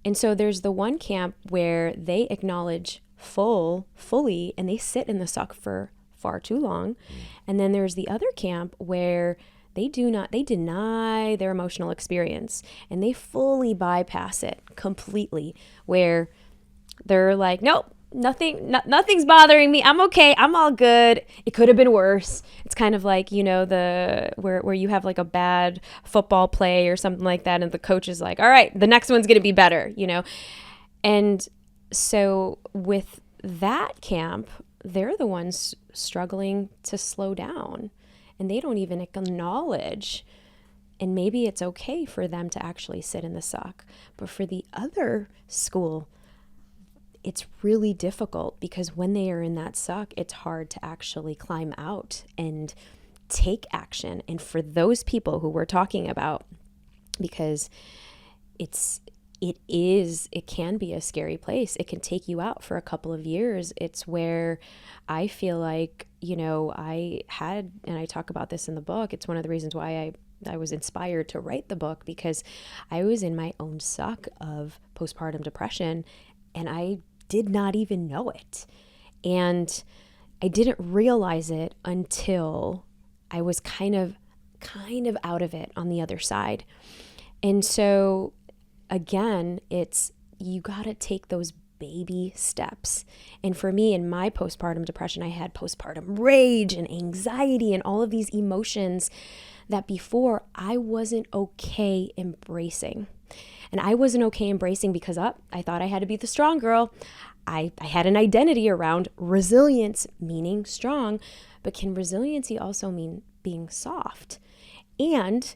S1: And so there's the one camp where they acknowledge fully, and they sit in the suck for far too long. And then there's the other camp where they deny their emotional experience, and they fully bypass it completely, where they're like, nope, nothing's bothering me. I'm okay. I'm all good. It could have been worse. It's kind of like, where you have like a bad football play or something like that, and the coach is like, all right, the next one's going to be better, And so with that camp, they're the ones struggling to slow down. And they don't even acknowledge, and maybe it's okay for them to actually sit in the suck. But for the other school, it's really difficult, because when they are in that suck, it's hard to actually climb out and take action. And for those people who we're talking about, because it can be a scary place. It can take you out for a couple of years. It's where I feel like, I had, and I talk about this in the book, it's one of the reasons why I was inspired to write the book, because I was in my own suck of postpartum depression, and I did not even know it. And I didn't realize it until I was kind of out of it on the other side. And so again, you got to take those baby steps. And for me, in my postpartum depression, I had postpartum rage and anxiety and all of these emotions that before I wasn't okay embracing. And I wasn't okay embracing because I thought I had to be the strong girl. I had an identity around resilience, meaning strong, but can resiliency also mean being soft? And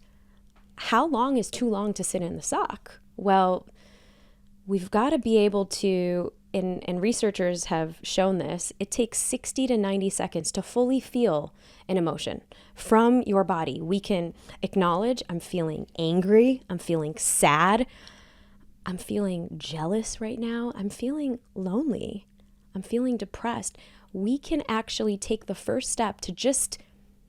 S1: how long is too long to sit in the suck? Well, we've got to be able to, and researchers have shown this, it takes 60 to 90 seconds to fully feel an emotion from your body. We can acknowledge, I'm feeling angry, I'm feeling sad, I'm feeling jealous right now, I'm feeling lonely, I'm feeling depressed. We can actually take the first step to just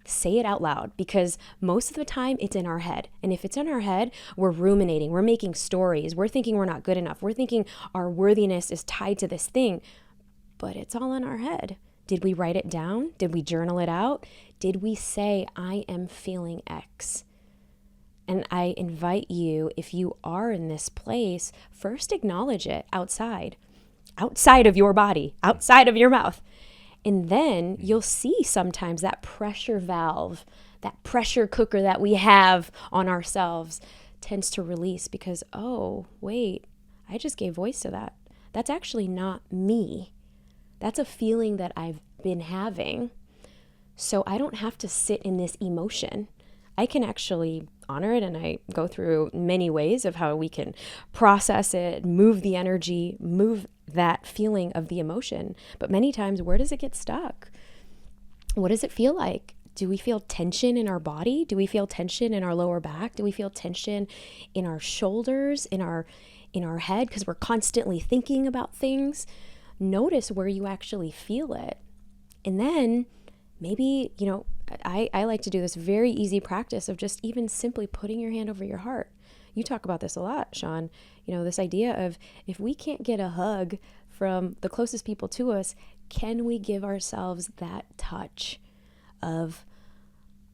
S1: say it out loud, because most of the time it's in our head. And if it's in our head, we're ruminating, we're making stories, we're thinking we're not good enough, we're thinking our worthiness is tied to this thing, but it's all in our head. Did we write it down? Did we journal it out? Did we say, I am feeling X? And I invite you, if you are in this place, first acknowledge it outside of your body, outside of your mouth. And then you'll see sometimes that pressure valve, that pressure cooker that we have on ourselves tends to release, because, oh, wait, I just gave voice to that. That's actually not me. That's a feeling that I've been having. So I don't have to sit in this emotion. I can actually honor it, and I go through many ways of how we can process it, move the energy, move that feeling of the emotion. But many times, where does it get stuck? What does it feel like? Do we feel tension in our body? Do we feel tension in our lower back? Do we feel tension in our shoulders, in our head, because we're constantly thinking about things? Notice where you actually feel it. And then maybe, I like to do this very easy practice of just even simply putting your hand over your heart. You talk about this a lot, Shawn. This idea of, if we can't get a hug from the closest people to us, can we give ourselves that touch of,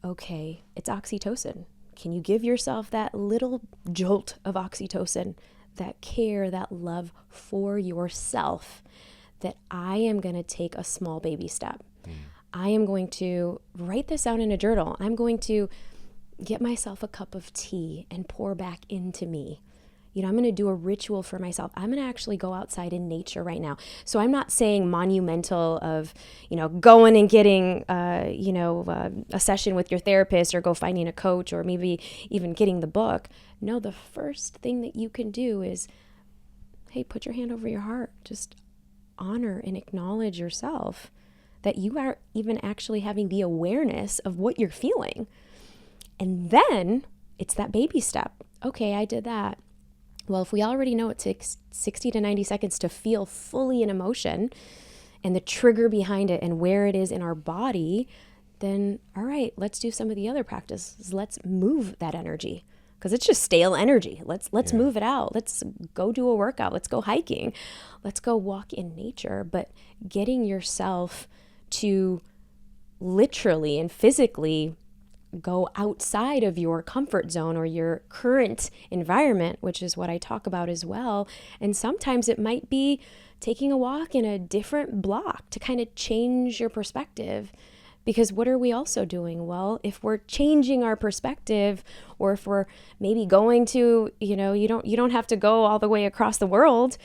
S1: okay, it's oxytocin. Can you give yourself that little jolt of oxytocin, that care, that love for yourself, that I am going to take a small baby step. I am going to write this out in a journal. I'm going to get myself a cup of tea and pour back into me. I'm going to do a ritual for myself. I'm going to actually go outside in nature right now. So I'm not saying monumental of, going and getting, a session with your therapist, or go finding a coach, or maybe even getting the book. No, the first thing that you can do is, hey, put your hand over your heart. Just honor and acknowledge yourself, that you are even actually having the awareness of what you're feeling. And then it's that baby step. Okay, I did that. Well, if we already know it takes 60 to 90 seconds to feel fully an emotion, and the trigger behind it and where it is in our body, then all right, let's do some of the other practices. Let's move that energy, because it's just stale energy. Let's move it out. Let's go do a workout. Let's go hiking. Let's go walk in nature. But getting yourself to literally and physically go outside of your comfort zone or your current environment, which is what I talk about as well. And sometimes it might be taking a walk in a different block to kind of change your perspective. Because what are we also doing? Well, if we're changing our perspective, or if we're maybe going to, you don't have to go all the way across the world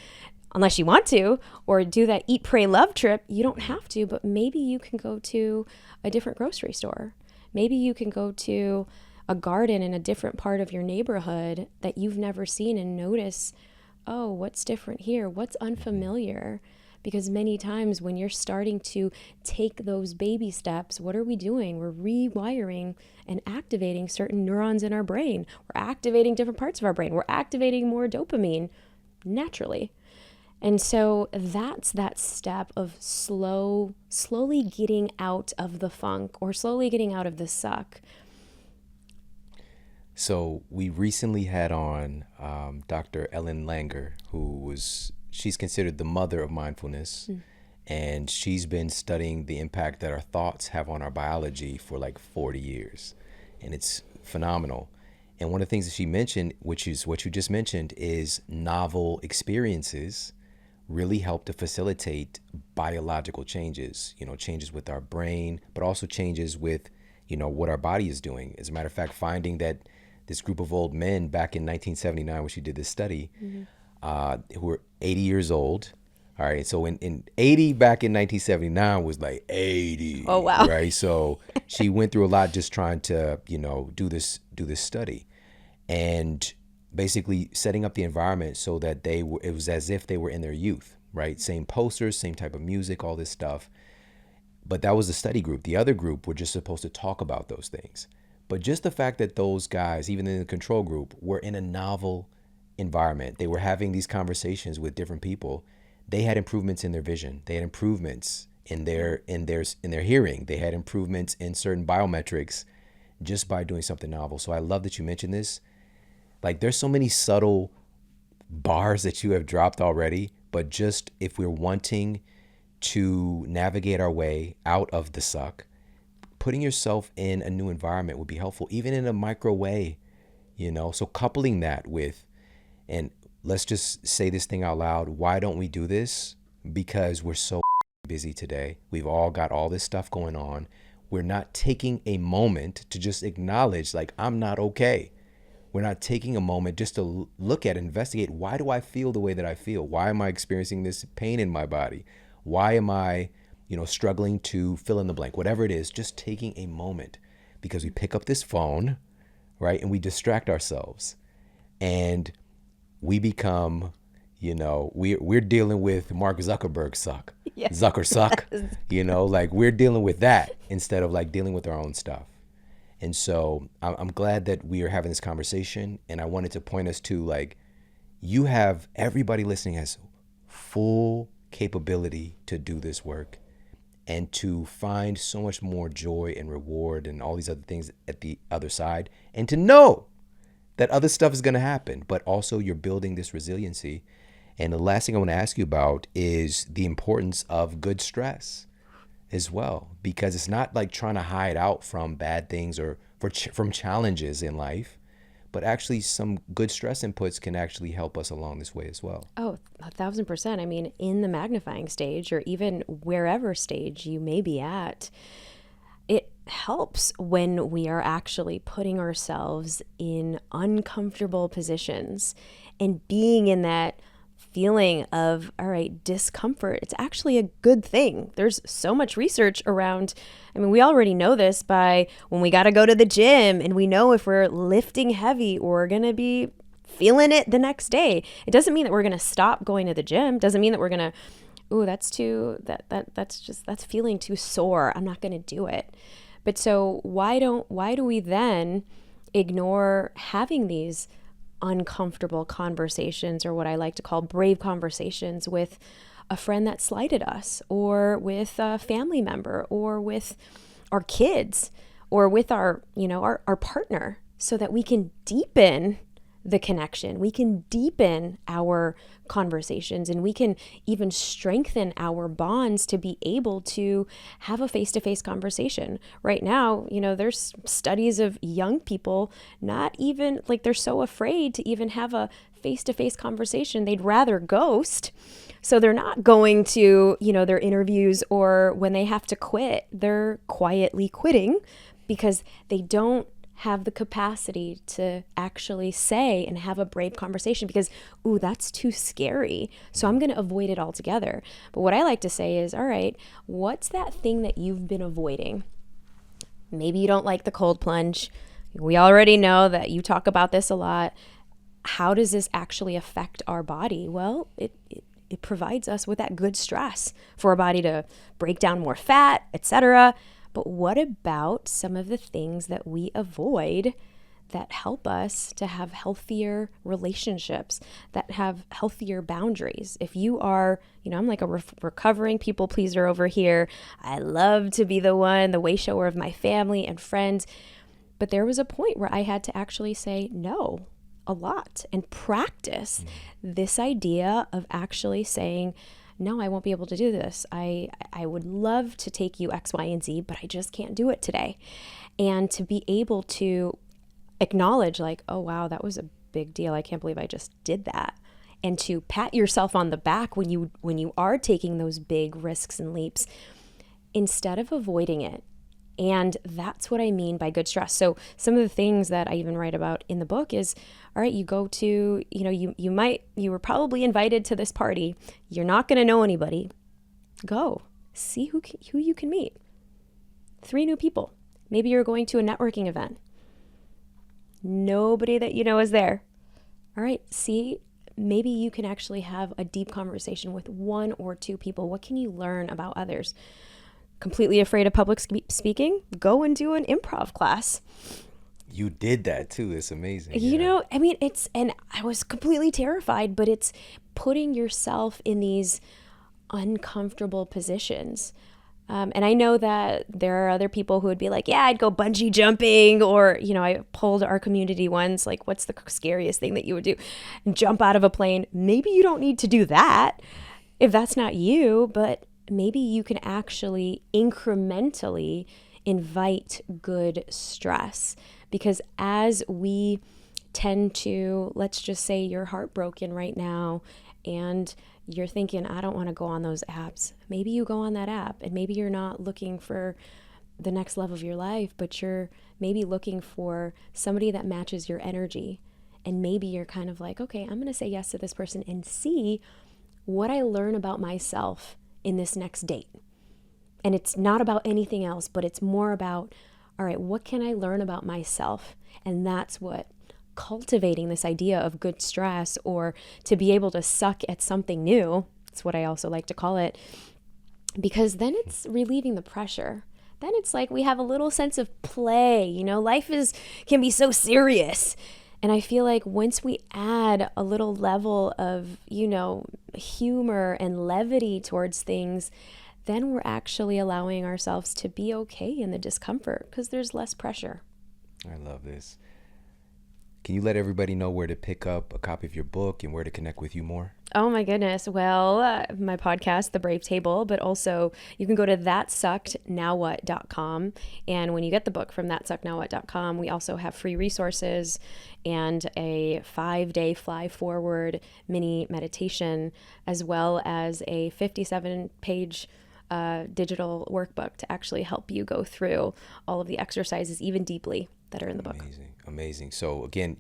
S1: unless you want to, or do that eat, pray, love trip. You don't have to, but maybe you can go to a different grocery store. Maybe you can go to a garden in a different part of your neighborhood that you've never seen, and notice, oh, what's different here? What's unfamiliar? Because many times when you're starting to take those baby steps, what are we doing? We're rewiring and activating certain neurons in our brain. We're activating different parts of our brain. We're activating more dopamine naturally. And so that's that step of slowly getting out of the funk, or slowly getting out of the suck.
S2: So we recently had on Dr. Ellen Langer, she's considered the mother of mindfulness. And she's been studying the impact that our thoughts have on our biology for like 40 years. And it's phenomenal. And one of the things that she mentioned, which is what you just mentioned, is novel experiences really help to facilitate biological changes, changes with our brain, but also changes with, what our body is doing. As a matter of fact, finding that this group of old men back in 1979, when she did this study, who were 80 years old. All right. So in 80 back in 1979 was like 80.
S1: Oh, wow.
S2: Right. So she went through a lot just trying to, do this study, and basically setting up the environment so that it was as if they were in their youth, right? Same posters, same type of music, all this stuff. But that was the study group. The other group were just supposed to talk about those things. But just the fact that those guys, even in the control group, were in a novel environment, they were having these conversations with different people. They had improvements in their vision. They had improvements in their hearing. They had improvements in certain biometrics just by doing something novel. So I love that you mentioned this. Like, there's so many subtle bars that you have dropped already, but just if we're wanting to navigate our way out of the suck, putting yourself in a new environment would be helpful, even in a micro way, So coupling that with, and let's just say this thing out loud, why don't we do this? Because we're so busy today. We've all got all this stuff going on. We're not taking a moment to just acknowledge, like, I'm not okay. We're not taking a moment just to look at, investigate, why do I feel the way that I feel? Why am I experiencing this pain in my body? Why am I, struggling to fill in the blank? Whatever it is, just taking a moment, because we pick up this phone, right? And we distract ourselves, and we become, we're dealing with Mark Zuckerberg suck, yes. Zucker suck, yes. Like, we're dealing with that instead of like dealing with our own stuff. And so I'm glad that we are having this conversation, and I wanted to point us to, like, everybody listening has full capability to do this work. and to find so much more joy and reward and all these other things at the other side, and to know that other stuff is going to happen, but also you're building this resiliency. And the last thing I want to ask you about is the importance of good stress as well, because it's not like trying to hide out from bad things or from challenges in life, but actually some good stress inputs can actually help us along this way as well.
S1: Oh, 1,000%. I mean, in the magnifying stage or even wherever stage you may be at, it helps when we are actually putting ourselves in uncomfortable positions and being in that feeling of, all right, discomfort. It's actually a good thing. There's so much research around. I mean, we already know this by when we got to go to the gym and we know if we're lifting heavy or we're going to be feeling it the next day. It doesn't mean that we're going to stop going to the gym. Doesn't mean that we're going to, ooh, that's feeling too sore. I'm not going to do it. But so why do we then ignore having these uncomfortable conversations, or what I like to call brave conversations, with a friend that slighted us, or with a family member, or with our kids, or with our partner, so that we can deepen the connection, we can deepen our conversations, and we can even strengthen our bonds to be able to have a face-to-face conversation. Right now, there's studies of young people not even, like, they're so afraid to even have a face-to-face conversation. They'd rather ghost. So they're not going to, their interviews, or when they have to quit, they're quietly quitting because they don't have the capacity to actually say and have a brave conversation because, ooh, that's too scary. So I'm going to avoid it altogether. But what I like to say is, all right, what's that thing that you've been avoiding? Maybe you don't like the cold plunge. We already know that you talk about this a lot. How does this actually affect our body? Well, it provides us with that good stress for our body to break down more fat, etc. But what about some of the things that we avoid that help us to have healthier relationships, that have healthier boundaries? If you are, I'm like a recovering people pleaser over here. I love to be the way shower of my family and friends. But there was a point where I had to actually say no a lot and practice this idea of actually saying, no, I won't be able to do this. I would love to take you X, Y, and Z, but I just can't do it today. And to be able to acknowledge, like, oh, wow, that was a big deal. I can't believe I just did that. And to pat yourself on the back when you are taking those big risks and leaps, instead of avoiding it. And that's what I mean by good stress. So some of the things that I even write about in the book is, all right, you go to, you were probably invited to this party. You're not going to know anybody. Go see who you can meet. 3 new people. Maybe you're going to a networking event. Nobody that you know is there. All right, see, maybe you can actually have a deep conversation with 1 or 2 people. What can you learn about others? Completely afraid of public speaking? Go and do an improv class.
S2: You did that too. It's amazing.
S1: And I was completely terrified, but it's putting yourself in these uncomfortable positions. And I know that there are other people who would be like, yeah, I'd go bungee jumping, or, I polled our community once, like, what's the scariest thing that you would do? And jump out of a plane. Maybe you don't need to do that if that's not you, but maybe you can actually incrementally invite good stress. Because as we tend to, let's just say you're heartbroken right now and you're thinking, I don't want to go on those apps. Maybe you go on that app, and maybe you're not looking for the next level of your life, but you're maybe looking for somebody that matches your energy. And maybe you're kind of like, okay, I'm going to say yes to this person and see what I learn about myself in this next date. And it's not about anything else, but it's more about, all right, what can I learn about myself? And that's what cultivating this idea of good stress, or to be able to suck at something new, it's what I also like to call it, because then it's relieving the pressure. Then it's like we have a little sense of play. Life can be so serious. And I feel like once we add a little level of, humor and levity towards things, then we're actually allowing ourselves to be okay in the discomfort because there's less pressure.
S2: I love this. Can you let everybody know where to pick up a copy of your book and where to connect with you more?
S1: Oh my goodness. Well, my podcast, The Brave Table, but also you can go to thatsuckednowwhat.com. And when you get the book from thatsuckednowwhat.com, we also have free resources and a 5-day fly forward mini meditation, as well as a 57-page digital workbook to actually help you go through all of the exercises, even deeply, that are in the book.
S2: Amazing. So again,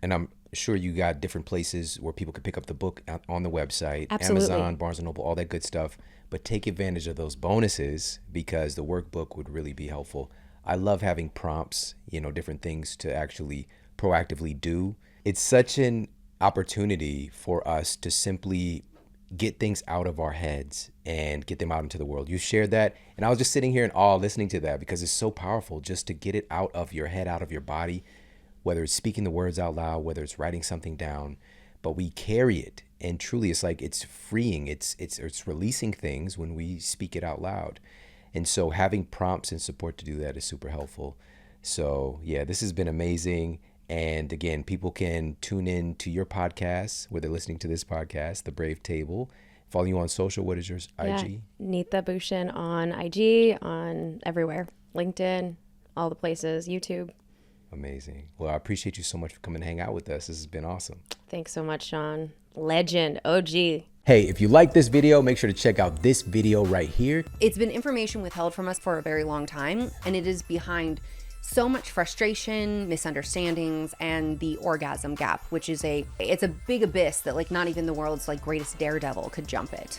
S2: and I'm sure you got different places where people could pick up the book on the website,
S1: Absolutely.
S2: Amazon, Barnes & Noble, all that good stuff. But take advantage of those bonuses because the workbook would really be helpful. I love having prompts, different things to actually proactively do. It's such an opportunity for us to simply get things out of our heads and get them out into the world. You shared that, and I was just sitting here in awe listening to that because it's so powerful just to get it out of your head, out of your body, whether it's speaking the words out loud, whether it's writing something down, but we carry it. And truly it's like it's freeing, it's releasing things when we speak it out loud. And so having prompts and support to do that is super helpful. So yeah, this has been amazing. And again, people can tune in to your podcast where they're listening to this podcast, The Brave Table. Follow you on social. What is yours? IG?
S1: Neeta Bhushan on IG, on everywhere. LinkedIn, all the places, YouTube.
S2: Amazing. Well, I appreciate you so much for coming to hang out with us. This has been awesome.
S1: Thanks so much, Shawn. Legend. OG.
S2: Hey, if you like this video, make sure to check out this video right here.
S3: It's been information withheld from us for a very long time, and it is behind so much frustration, misunderstandings, and the orgasm gap, which is it's a big abyss that like not even the world's like greatest daredevil could jump it.